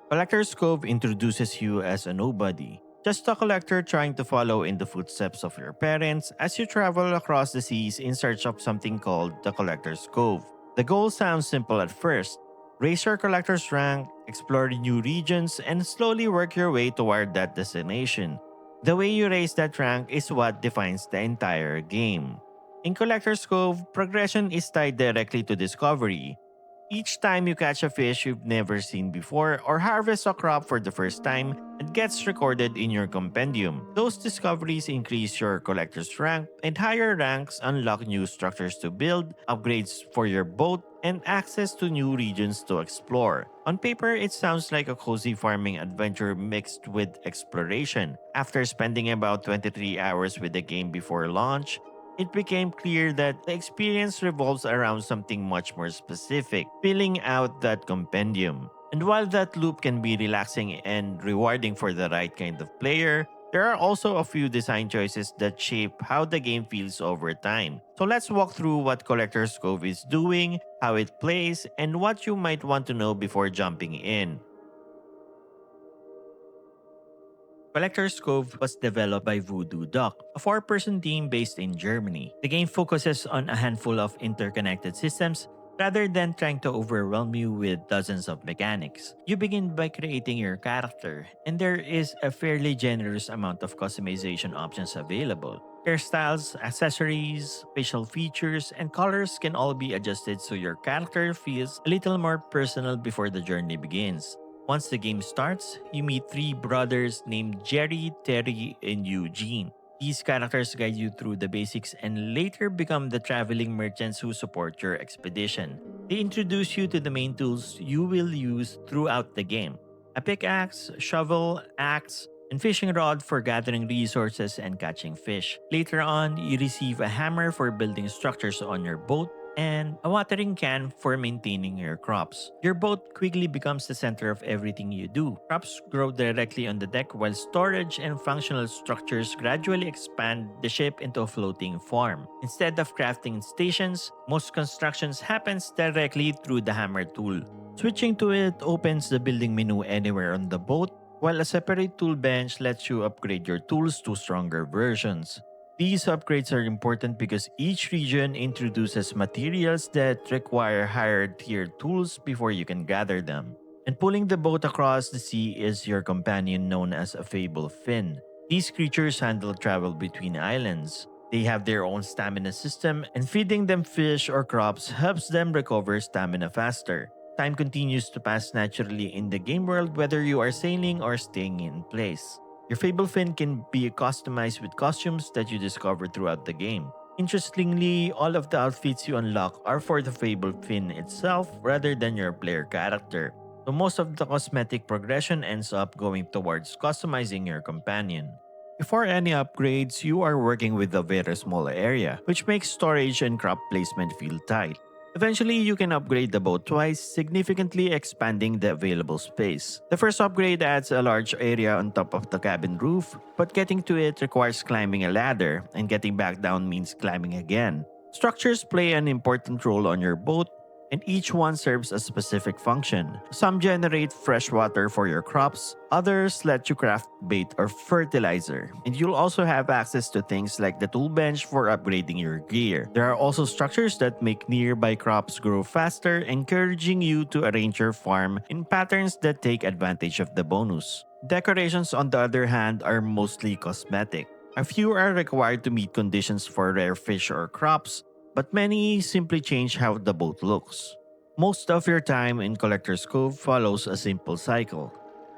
Collector's Cove introduces you as a nobody, just a collector trying to follow in the footsteps of your parents as you travel across the seas in search of something called the Collector's Cove. The goal sounds simple at first. Raise your collector's rank, explore new regions, and slowly work your way toward that destination. The way you raise that rank is what defines the entire game. In Collector's Cove, progression is tied directly to discovery. Each time you catch a fish you've never seen before or harvest a crop for the first time, it gets recorded in your compendium. Those discoveries increase your collector's rank, and higher ranks unlock new structures to build, upgrades for your boat, and access to new regions to explore. On paper, it sounds like a cozy farming adventure mixed with exploration. After spending about 23 hours with the game before launch, it became clear that the experience revolves around something much more specific, filling out that compendium. And while that loop can be relaxing and rewarding for the right kind of player, there are also a few design choices that shape how the game feels over time. So let's walk through what Collector's Cove is doing, how it plays, and what you might want to know before jumping in. Collector's Cove was developed by Voodoo Duck, a four-person team based in Germany. The game focuses on a handful of interconnected systems rather than trying to overwhelm you with dozens of mechanics. You begin by creating your character, and there is a fairly generous amount of customization options available. Hairstyles, accessories, facial features, and colors can all be adjusted so your character feels a little more personal before the journey begins. Once the game starts, you meet three brothers named Jerry, Terry, and Eugene. These characters guide you through the basics and later become the traveling merchants who support your expedition. They introduce you to the main tools you will use throughout the game: a pickaxe, shovel, axe, and fishing rod for gathering resources and catching fish. Later on, you receive a hammer for building structures on your boat and a watering can for maintaining your crops. Your boat quickly becomes the center of everything you do. Crops grow directly on the deck while storage and functional structures gradually expand the ship into a floating farm. Instead of crafting stations, most constructions happens directly through the hammer tool. Switching to it opens the building menu anywhere on the boat, while a separate tool bench lets you upgrade your tools to stronger versions. These upgrades are important because each region introduces materials that require higher tier tools before you can gather them. And pulling the boat across the sea is your companion known as a Fablefin. These creatures handle travel between islands. They have their own stamina system, and feeding them fish or crops helps them recover stamina faster. Time continues to pass naturally in the game world whether you are sailing or staying in place. Your Fablefin can be customized with costumes that you discover throughout the game. Interestingly, all of the outfits you unlock are for the Fablefin itself rather than your player character. So most of the cosmetic progression ends up going towards customizing your companion. Before any upgrades, you are working with a very small area, which makes storage and crop placement feel tight. Eventually, you can upgrade the boat twice, significantly expanding the available space. The first upgrade adds a large area on top of the cabin roof, but getting to it requires climbing a ladder, and getting back down means climbing again. Structures play an important role on your boat, and each one serves a specific function. Some generate fresh water for your crops, others let you craft bait or fertilizer, and you'll also have access to things like the tool bench for upgrading your gear. There are also structures that make nearby crops grow faster, encouraging you to arrange your farm in patterns that take advantage of the bonus. Decorations, on the other hand, are mostly cosmetic. A few are required to meet conditions for rare fish or crops, but many simply change how the boat looks. Most of your time in Collector's Cove follows a simple cycle.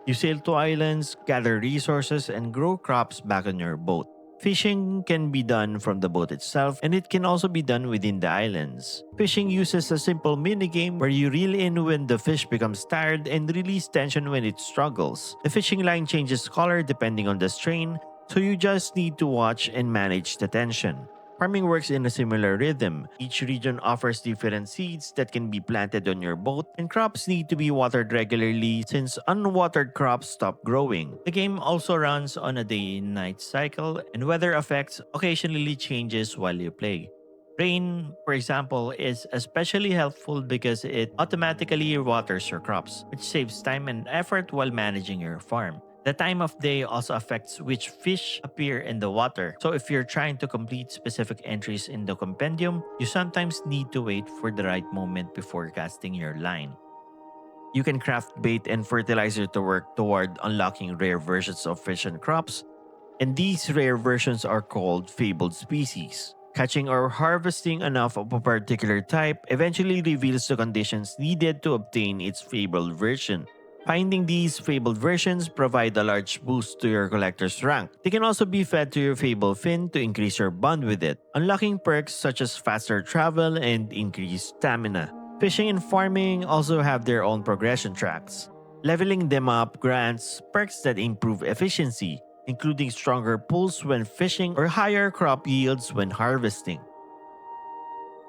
You sail to islands, gather resources, and grow crops back on your boat. Fishing can be done from the boat itself, and it can also be done within the islands. Fishing uses a simple minigame where you reel in when the fish becomes tired and release tension when it struggles. The fishing line changes color depending on the strain, so you just need to watch and manage the tension. Farming works in a similar rhythm. Each region offers different seeds that can be planted on your boat, and crops need to be watered regularly since unwatered crops stop growing. The game also runs on a day and night cycle, and weather effects occasionally changes while you play. Rain, for example, is especially helpful because it automatically waters your crops, which saves time and effort while managing your farm. The time of day also affects which fish appear in the water. So if you're trying to complete specific entries in the compendium, you sometimes need to wait for the right moment before casting your line. You can craft bait and fertilizer to work toward unlocking rare versions of fish and crops, and these rare versions are called fabled species. Catching or harvesting enough of a particular type eventually reveals the conditions needed to obtain its fabled version. Finding these fabled versions provide a large boost to your collector's rank. They can also be fed to your Fablefin to increase your bond with it, unlocking perks such as faster travel and increased stamina. Fishing and farming also have their own progression tracks. Leveling them up grants perks that improve efficiency, including stronger pulls when fishing or higher crop yields when harvesting.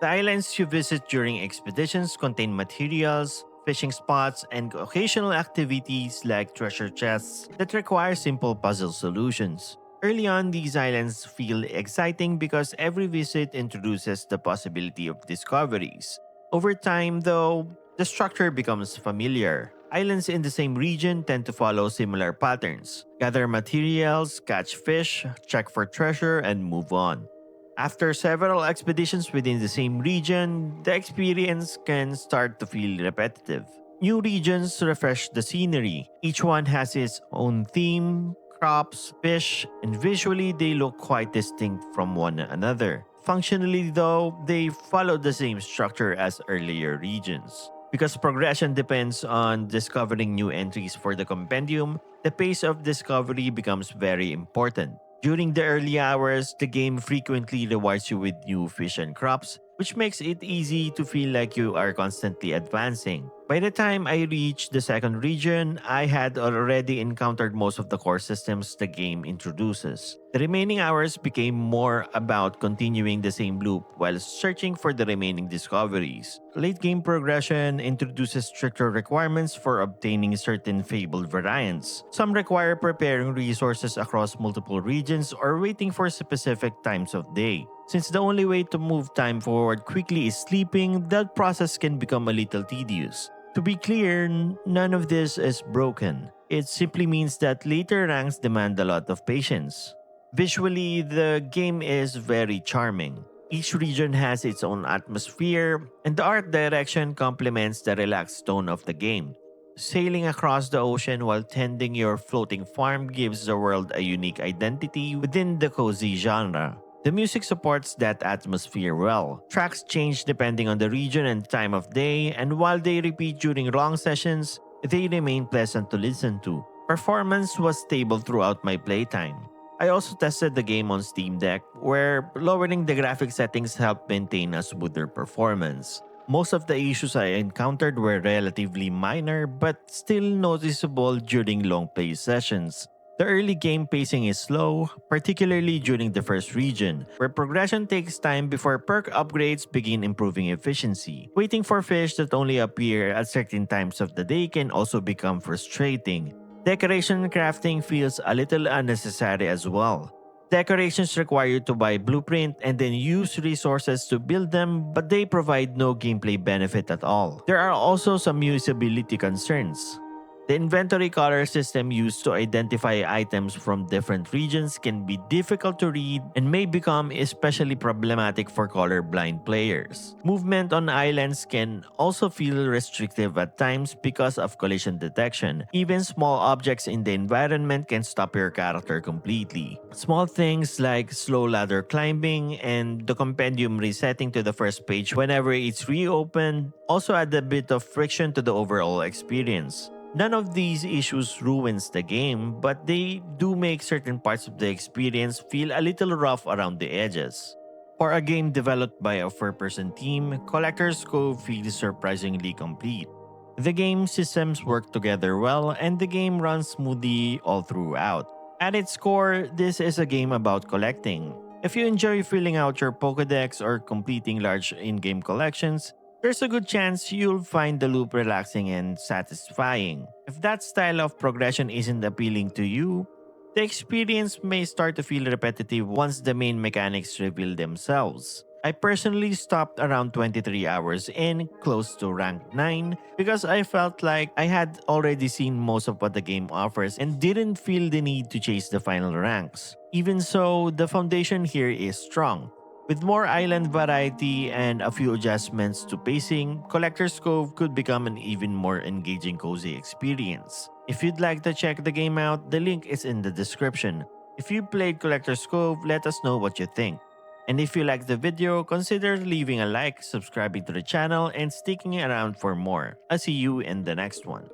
The islands you visit during expeditions contain materials, fishing spots, and occasional activities like treasure chests that require simple puzzle solutions. Early on, these islands feel exciting because every visit introduces the possibility of discoveries. Over time, though, the structure becomes familiar. Islands in the same region tend to follow similar patterns: gather materials, catch fish, check for treasure, and move on. After several expeditions within the same region, the experience can start to feel repetitive. New regions refresh the scenery. Each one has its own theme, crops, fish, and visually they look quite distinct from one another. Functionally, though, they follow the same structure as earlier regions. Because progression depends on discovering new entries for the compendium, the pace of discovery becomes very important. During the early hours, the game frequently rewards you with new fish and crops, which makes it easy to feel like you are constantly advancing. By the time I reached the second region, I had already encountered most of the core systems the game introduces. The remaining hours became more about continuing the same loop while searching for the remaining discoveries. Late game progression introduces stricter requirements for obtaining certain fabled variants. Some require preparing resources across multiple regions or waiting for specific times of day. Since the only way to move time forward quickly is sleeping, that process can become a little tedious. To be clear, none of this is broken. It simply means that later ranks demand a lot of patience. Visually, the game is very charming. Each region has its own atmosphere, and the art direction complements the relaxed tone of the game. Sailing across the ocean while tending your floating farm gives the world a unique identity within the cozy genre. The music supports that atmosphere well. Tracks change depending on the region and time of day, and while they repeat during long sessions, they remain pleasant to listen to. Performance was stable throughout my playtime. I also tested the game on Steam Deck, where lowering the graphic settings helped maintain a smoother performance. Most of the issues I encountered were relatively minor but still noticeable during long play sessions. The early game pacing is slow, particularly during the first region, where progression takes time before perk upgrades begin improving efficiency. Waiting for fish that only appear at certain times of the day can also become frustrating. Decoration crafting feels a little unnecessary as well. Decorations require you to buy blueprint and then use resources to build them, but they provide no gameplay benefit at all. There are also some usability concerns. The inventory color system used to identify items from different regions can be difficult to read and may become especially problematic for colorblind players. Movement on islands can also feel restrictive at times because of collision detection. Even small objects in the environment can stop your character completely. Small things like slow ladder climbing and the compendium resetting to the first page whenever it's reopened also add a bit of friction to the overall experience. None of these issues ruins the game, but they do make certain parts of the experience feel a little rough around the edges. For a game developed by a four-person team, Collector's Cove feels surprisingly complete. The game systems work together well and the game runs smoothly all throughout. At its core, this is a game about collecting. If you enjoy filling out your Pokédex or completing large in-game collections, there's a good chance you'll find the loop relaxing and satisfying. If that style of progression isn't appealing to you, the experience may start to feel repetitive once the main mechanics reveal themselves. I personally stopped around 23 hours in, close to rank 9, because I felt like I had already seen most of what the game offers and didn't feel the need to chase the final ranks. Even so, the foundation here is strong. With more island variety and a few adjustments to pacing, Collector's Cove could become an even more engaging cozy experience. If you'd like to check the game out, the link is in the description. If you played Collector's Cove, let us know what you think. And if you liked the video, consider leaving a like, subscribing to the channel, and sticking around for more. I'll see you in the next one.